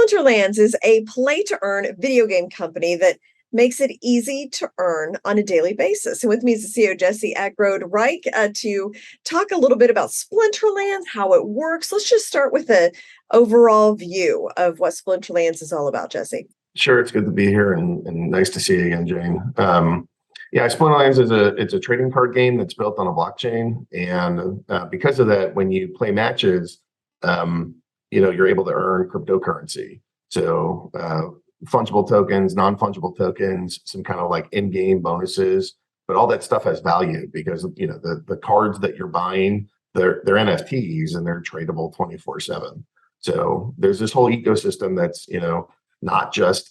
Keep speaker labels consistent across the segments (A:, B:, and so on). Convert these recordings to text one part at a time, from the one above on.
A: Splinterlands is a play-to-earn video game company that makes it easy to earn on a daily basis. And with me is the CEO, Jesse Aggroed Reich, to talk a little bit about Splinterlands, how it works. Let's just start with an overall view of what Splinterlands is all about, Jesse.
B: Sure, it's good to be here and nice to see you again, Jane. Yeah, Splinterlands is a trading card game that's built on a blockchain, and because of that, when you play matches, you're able to earn cryptocurrency. So fungible tokens, non-fungible tokens, some kind of like in-game bonuses, but all that stuff has value because the cards that you're buying, they're NFTs and they're tradable 24/7. So there's this whole ecosystem that's not just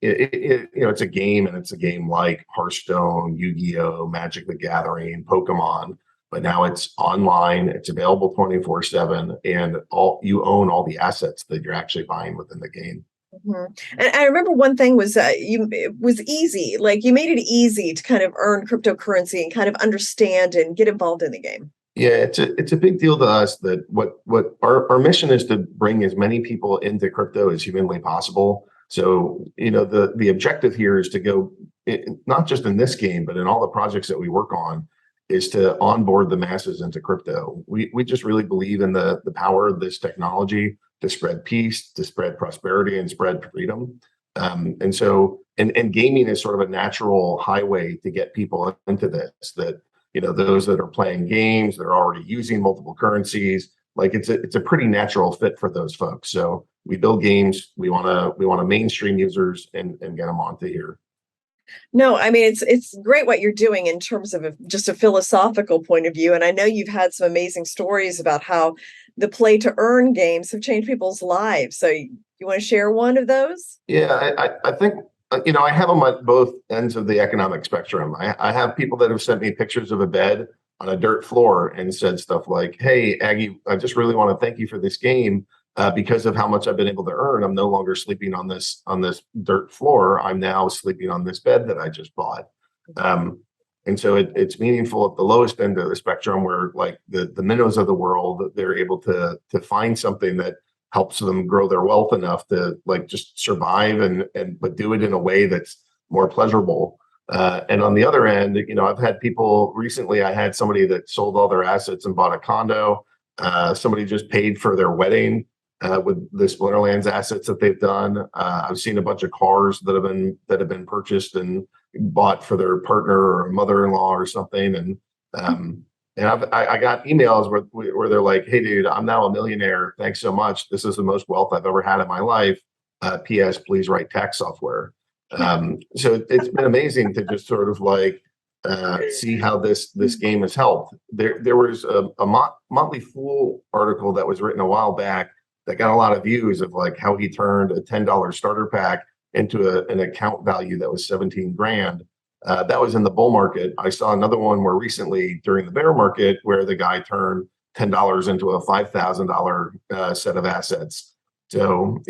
B: it's a game, and it's a game like Hearthstone, Yu-Gi-Oh, Magic the Gathering, Pokemon, but now it's online, it's available 24/7, and you own all the assets that you're actually buying within the game.
A: Mm-hmm. And I remember one thing was it was easy, like you made it easy to kind of earn cryptocurrency and kind of understand and get involved in the game.
B: Yeah, it's a big deal to us that what our mission is to bring as many people into crypto as humanly possible. So, the objective here is to go, not just in this game, but in all the projects that we work on, is to onboard the masses into crypto. We just really believe in the power of this technology to spread peace, to spread prosperity, and spread freedom. And gaming is sort of a natural highway to get people into this, that those that are playing games, they're already using multiple currencies. Like it's a pretty natural fit for those folks. So we build games. We want to mainstream users and get them onto here.
A: No, I mean it's great what you're doing in terms of just a philosophical point of view. And I know you've had some amazing stories about how the play to earn games have changed people's lives. So you want to share one of those?
B: Yeah, I think I have them at both ends of the economic spectrum. I have people that have sent me pictures of a bed on a dirt floor and said stuff like, "Hey, Aggie, I just really want to thank you for this game. Because of how much I've been able to earn, I'm no longer sleeping on this dirt floor. I'm now sleeping on this bed that I just bought." And so it's meaningful at the lowest end of the spectrum, where like the minnows of the world, they're able to find something that helps them grow their wealth enough to like just survive but do it in a way that's more pleasurable. And on the other end, I've had people recently. I had somebody that sold all their assets and bought a condo. Somebody just paid for their wedding with the Splinterlands assets that they've done. I've seen a bunch of cars that have been purchased and bought for their partner or mother-in-law or something. And I got emails where they're like, "Hey, dude, I'm now a millionaire. Thanks so much. This is the most wealth I've ever had in my life. P.S. Please write tax software." So it's been amazing to just sort of like see how this game has helped. There was a Motley Fool article that was written a while back that got a lot of views of like how he turned a $10 starter pack into an account value that was 17 grand. That was in the bull market. I saw another one more recently during the bear market where the guy turned $10 into a $5,000 set of assets. So,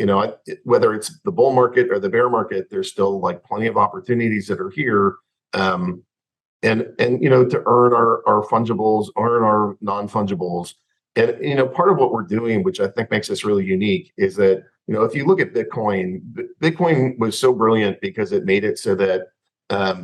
B: whether it's the bull market or the bear market, there's still like plenty of opportunities that are here. And to earn our fungibles, earn our non-fungibles. And, part of what we're doing, which I think makes us really unique, is that, if you look at Bitcoin was so brilliant because it made it so that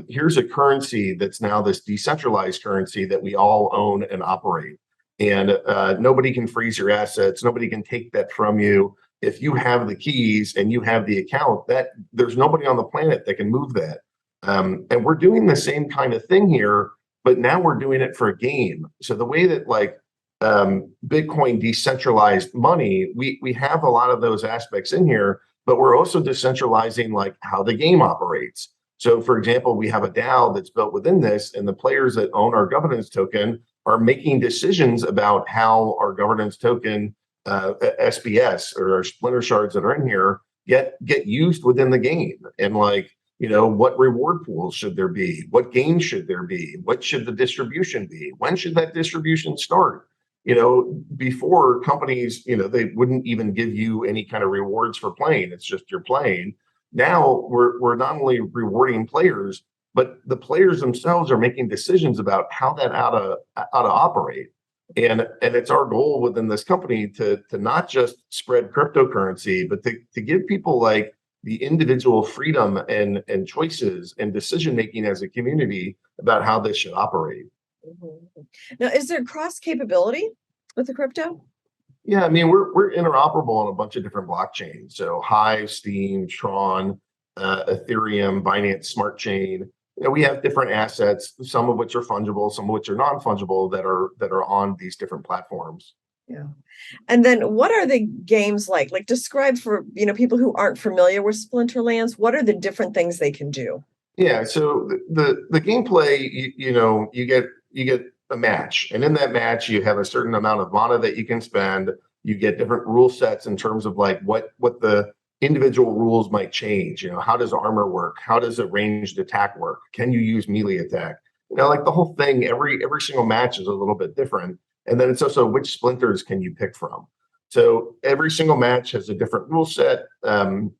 B: here's a currency that's now this decentralized currency that we all own and operate. And nobody can freeze your assets. Nobody can take that from you. If you have the keys and you have the account, that there's nobody on the planet that can move that. And we're doing the same kind of thing here, but now we're doing it for a game. So the way that like Bitcoin decentralized money, we have a lot of those aspects in here, but we're also decentralizing like how the game operates. So for example, we have a DAO that's built within this, and the players that own our governance token are making decisions about how our governance token, SBS, or our Splinter shards that are in here get used within the game. And like, what reward pools should there be? What games should there be? What should the distribution be? When should that distribution start? Before companies, they wouldn't even give you any kind of rewards for playing. It's just you're playing. Now we're not only rewarding players, but the players themselves are making decisions about how that ought to operate. And it's our goal within this company to not just spread cryptocurrency, but to give people like the individual freedom and choices and decision making as a community about how this should operate.
A: Mhm. Now, is there cross capability with the crypto?
B: Yeah, I mean we're interoperable on a bunch of different blockchains. So Hive, Steam, Tron, Ethereum, Binance Smart Chain. You know, we have different assets, some of which are fungible, some of which are non-fungible that are on these different platforms.
A: Yeah. And then what are the games like? Like describe for, people who aren't familiar with Splinterlands, what are the different things they can do?
B: Yeah, so the gameplay, you get a match, and in that match you have a certain amount of mana that you can spend. You get different rule sets in terms of like what the individual rules might change. You know, how does armor work? How does a ranged attack work? Can you use melee attack? You know, like the whole thing. Every single match is a little bit different, and then it's also which splinters can you pick from. So every single match has a different rule set, and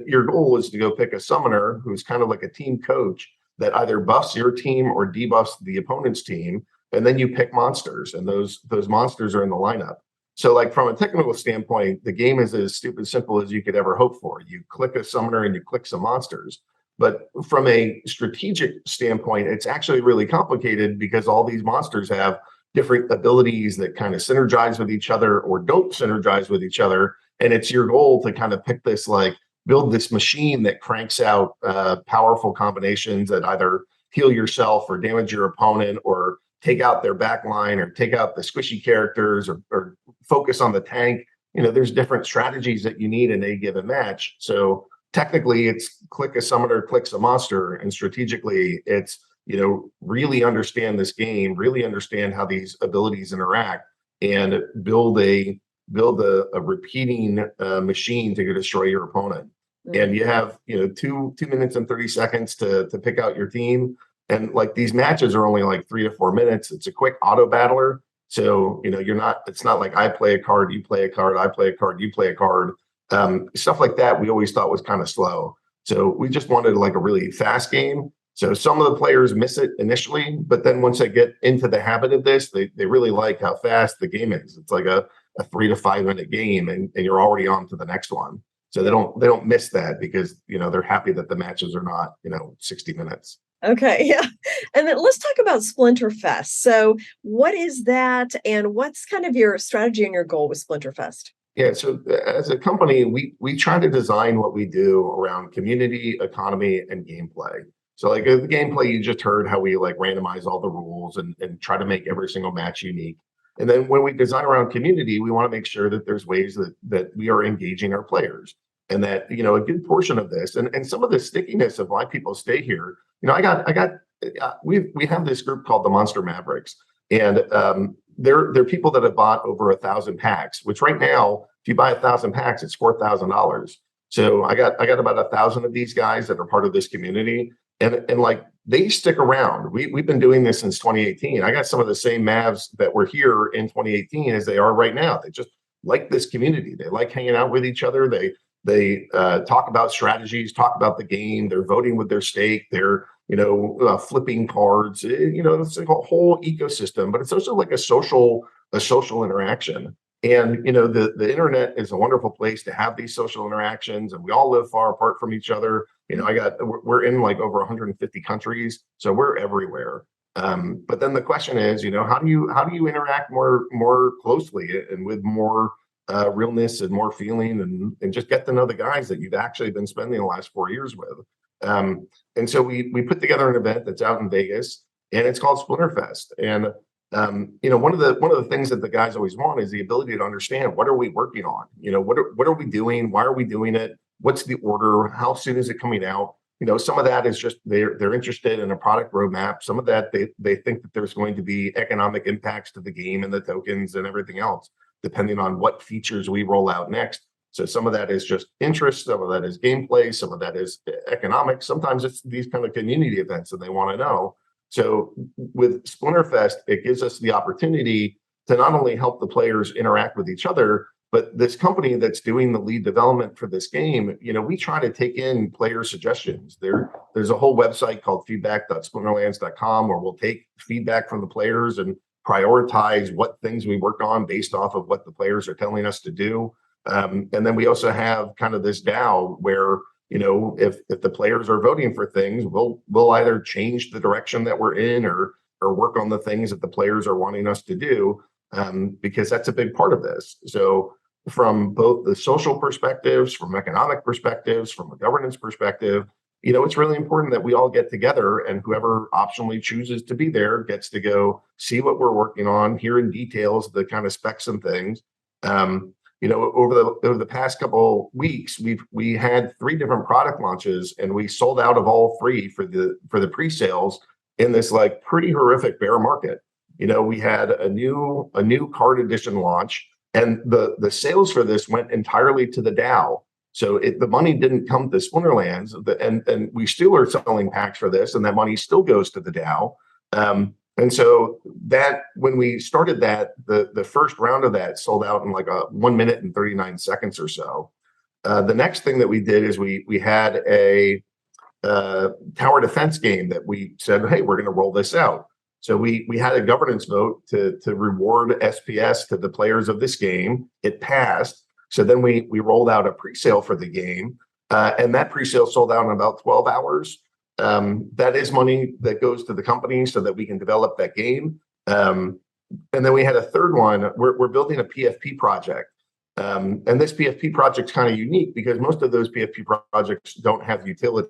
B: your goal is to go pick a summoner who's kind of like a team coach that either buffs your team or debuffs the opponent's team, and then you pick monsters, and those monsters are in the lineup. So, like from a technical standpoint, the game is as stupid simple as you could ever hope for. You click a summoner and you click some monsters. But from a strategic standpoint, it's actually really complicated because all these monsters have different abilities that kind of synergize with each other or don't synergize with each other. And it's your goal to kind of pick this, like, build this machine that cranks out powerful combinations that either heal yourself or damage your opponent or take out their back line or take out the squishy characters or focus on the tank. You know, there's different strategies that you need in a given match. So technically it's click a summoner, clicks a monster, and strategically it's really understand this game, really understand how these abilities interact, and build a repeating machine to destroy your opponent. And you have 2 minutes and 30 seconds to pick out your team. And like these matches are only like 3 to 4 minutes. It's a quick auto battler. So it's not like I play a card, you play a card, I play a card, you play a card. Stuff like that we always thought was kind of slow. So we just wanted like a really fast game. So some of the players miss it initially, but then once they get into the habit of this, they really like how fast the game is. It's like a 3 to 5 minute game, and you're already on to the next one. So they don't miss that because they're happy that the matches are not 60 minutes.
A: Okay, yeah. And then let's talk about Splinterfest. So, what is that, and what's kind of your strategy and your goal with Splinterfest?
B: Yeah, so as a company, we try to design what we do around community, economy, and gameplay. So like the gameplay, you just heard how we like randomize all the rules and try to make every single match unique. And then when we design around community, we want to make sure that there's ways that we are engaging our players. And that, a good portion of this and some of the stickiness of why people stay here, we have this group called the Monster Mavericks, and they're people that have bought over 1,000 packs, which right now, if you buy 1,000 packs, it's $4,000. So I got about 1,000 of these guys that are part of this community, and like they stick around. We've been doing this since 2018. I got some of the same Mavs that were here in 2018 as they are right now. They just like this community. They like hanging out with each other. They talk about strategies, talk about the game. They're voting with their stake. They're flipping cards. It's like a whole ecosystem, but it's also like a social interaction. And the internet is a wonderful place to have these social interactions, and we all live far apart from each other. We're in like over 150 countries, so we're everywhere. But then the question is, how do you interact more closely and with more realness and more feeling, and just get to know the guys that you've actually been spending the last 4 years with. And so we put together an event that's out in Vegas, and it's called Splinterfest. And one of the things that the guys always want is the ability to understand, what are we working on? What are we doing? Why are we doing it? What's the order? How soon is it coming out? Some of that is just they're interested in a product roadmap. Some of that they think that there's going to be economic impacts to the game and the tokens and everything else, depending on what features we roll out next. So some of that is just interest, some of that is gameplay, some of that is economics. Sometimes it's these kind of community events that they want to know. So with Splinterfest, it gives us the opportunity to not only help the players interact with each other, but this company that's doing the lead development for this game, we try to take in player suggestions. There's a whole website called feedback.splinterlands.com where we'll take feedback from the players and prioritize what things we work on based off of what the players are telling us to do. And then we also have kind of this DAO where, if the players are voting for things, we'll either change the direction that we're in or work on the things that the players are wanting us to do, because that's a big part of this. So from both the social perspectives, from economic perspectives, from a governance perspective, it's really important that we all get together, and whoever optionally chooses to be there gets to go see what we're working on, hear in details the kind of specs and things. Over the past couple weeks, we had 3 different product launches, and we sold out of all 3 for the pre-sales in this like pretty horrific bear market. We had a new card edition launch, and the sales for this went entirely to the DAO. So the money didn't come to Splinterlands, and we still are selling packs for this, and that money still goes to the DAO. And so that when we started that, the first round of that sold out in like 1 minute and 39 seconds or so. The next thing that we did is we had a tower defense game that we said, hey, we're going to roll this out. So we had a governance vote to reward SPS to the players of this game. It passed. So then we rolled out a pre-sale for the game, and that pre-sale sold out in about 12 hours. That is money that goes to the company so that we can develop that game. And then we had a third one. We're building a PFP project. And this PFP project's kind of unique because most of those PFP projects don't have utility.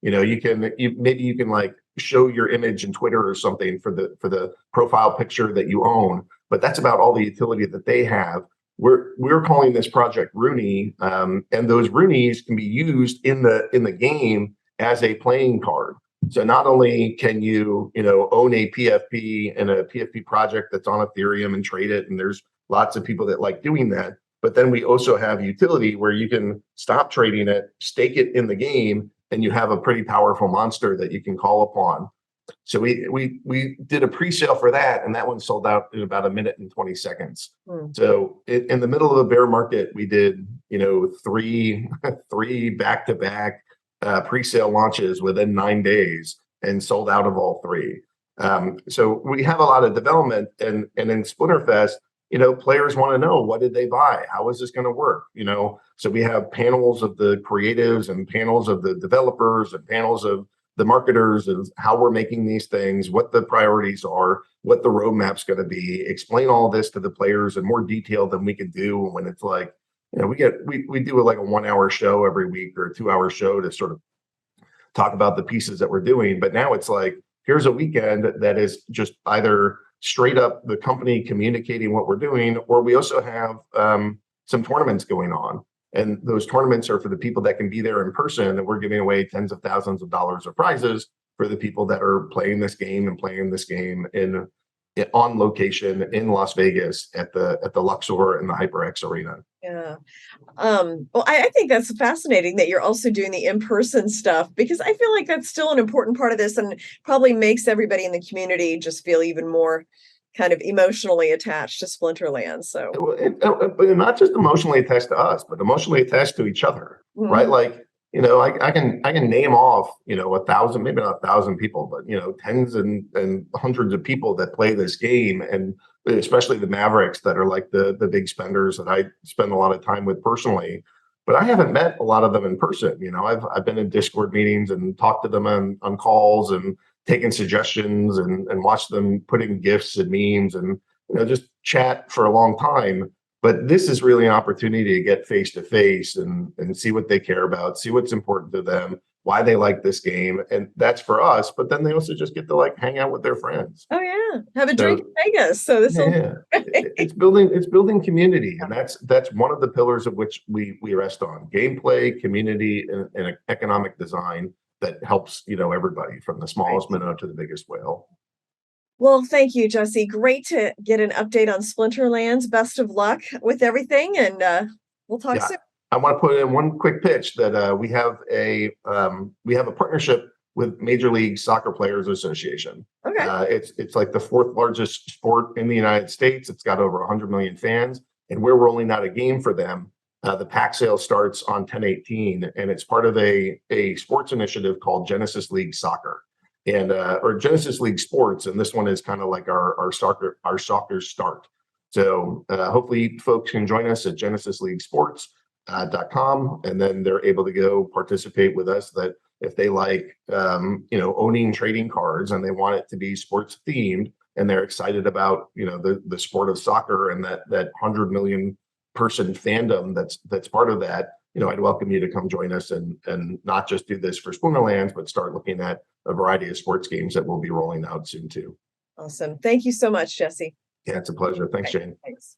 B: Maybe you can like show your image in Twitter or something for the profile picture that you own, but that's about all the utility that they have. We're calling this Project Rooney, and those Roonies can be used in the game as a playing card. So not only can you own a PFP and a PFP project that's on Ethereum and trade it, and there's lots of people that like doing that, but then we also have utility where you can stop trading it, stake it in the game, and you have a pretty powerful monster that you can call upon. So we did a pre-sale for that, and that one sold out in about 1 minute and 20 seconds. So in the middle of a bear market, we did three back-to-back pre-sale launches within 9 days and sold out of all 3. So we have a lot of development, and in Splinterfest, players want to know, what did they buy? How is this going to work? So we have panels of the creatives and panels of the developers and panels of the marketers of how we're making these things, what the priorities are, what the roadmap's going to be, explain all this to the players in more detail than we can do when it's like, we do like a 1-hour show every week or a 2-hour show to sort of talk about the pieces that we're doing. But now it's like, here's a weekend that is just either straight up the company communicating what we're doing, or we also have some tournaments going on. And those tournaments are for the people that can be there in person, and we're giving away tens of thousands of dollars of prizes for the people that are playing this game on location in Las Vegas at the Luxor and the HyperX Arena.
A: Yeah. Well, I think that's fascinating that you're also doing the in-person stuff, because I feel like that's still an important part of this, and probably makes everybody in the community just feel even more kind of emotionally attached to Splinterlands. So,
B: but not just emotionally attached to us, but emotionally attached to each other, right? Like, I can name off, 1,000, maybe not 1,000 people, but tens and hundreds of people that play this game, and especially the Mavericks that are like the big spenders that I spend a lot of time with personally. But I haven't met a lot of them in person. I've been in Discord meetings and talked to them on calls and taken suggestions and watched them put in GIFs and memes and just chat for a long time. But this is really an opportunity to get face to face and see what they care about, see what's important to them, why they like this game. And that's for us. But then they also just get to like hang out with their friends.
A: Oh yeah, have a drink in Vegas. So this
B: it's building community, and that's one of the pillars of which we rest on: gameplay, community, and economic design that helps everybody from the smallest minnow to the biggest whale.
A: Well, thank you, Jesse. Great to get an update on Splinterlands. Best of luck with everything, and we'll talk soon.
B: I want to put in one quick pitch that we have a partnership with Major League Soccer Players Association.
A: Okay.
B: It's like the 4th largest sport in the United States. It's got over 100 million fans, and we're rolling out a game for them. The pack sale starts on 10/18, and it's part of a sports initiative called Genesis League Soccer. and or Genesis League Sports, and this one is kind of like our soccer start. So hopefully folks can join us at genesisleaguesports.com, and then they're able to go participate with us. That if they like owning trading cards and they want it to be sports themed, and they're excited about the sport of soccer and that 100 million person fandom that's part of that, I'd welcome you to come join us and not just do this for Splinterlands, but start looking at a variety of sports games that we'll be rolling out soon too.
A: Awesome. Thank you so much, Jesse.
B: Yeah, it's a pleasure. Thanks,
A: Okay,
B: Jane.
A: thanks.